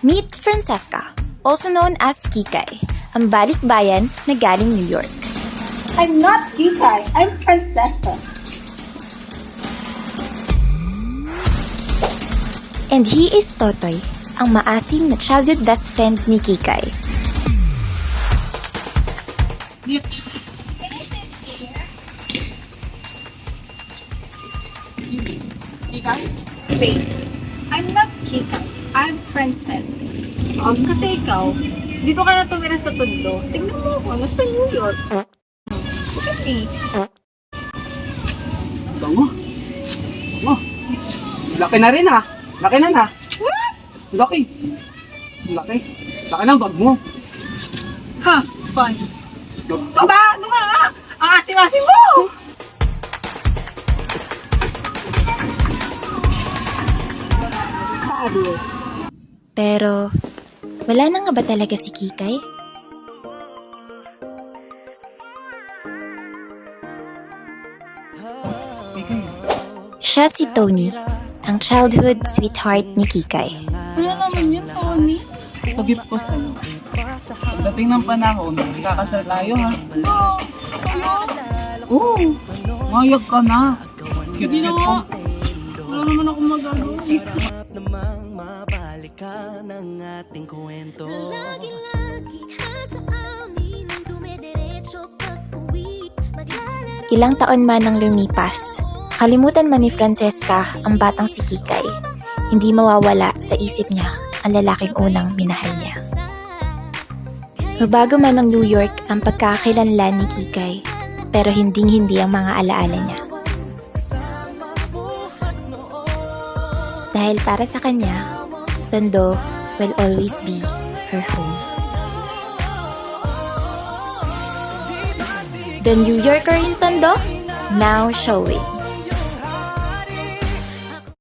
Meet Francesca, also known as Kikay, ang balikbayan na galing New York. I'm not Kikay, I'm Francesca. And he is Totoy, ang maasim na childhood best friend ni Kikay. Kikay? Wait, I'm not Kikay, I'm Francesca. Kasi ikaw, dito ka na tumira sa Tondo. Tingnan mo ako, nasa New York. Sige. Bango. Bango. Laki na rin ha. Laki na na. What? Laki. Laki. Laki ng bag mo. Ha, fun. Aba, ano nga nga? Ang asim-asim mo! Fabulous. Pero, wala na nga ba talaga si Kikay? Siya si Tony, ang childhood sweetheart ni Kikay. Ano naman yun, Tony? Pagip ko sa'yo. Pagdating ng panahon, kakasal tayo ha. No, kayo? Oo. Mayag ka na. Hindi na Cute-cute nga. ko. Wala naman akong magagawa. namang mabalikan ang ating kwento. Lagi-lagi sa amin ang dumidiretso pag-uwi. Maglalaro Ilang taon man ang lumipas, kalimutan man ni Francesca ang batang si Kikay, hindi mawawala sa isip niya ang lalaking unang minahal niya. Mabago man ng New York ang pagkakakilanlan ni Kikay, pero hinding-hindi ang mga alaala niya. Dahil para sa kanya, Tondo will always be her home. The New Yorker in Tondo, now showing.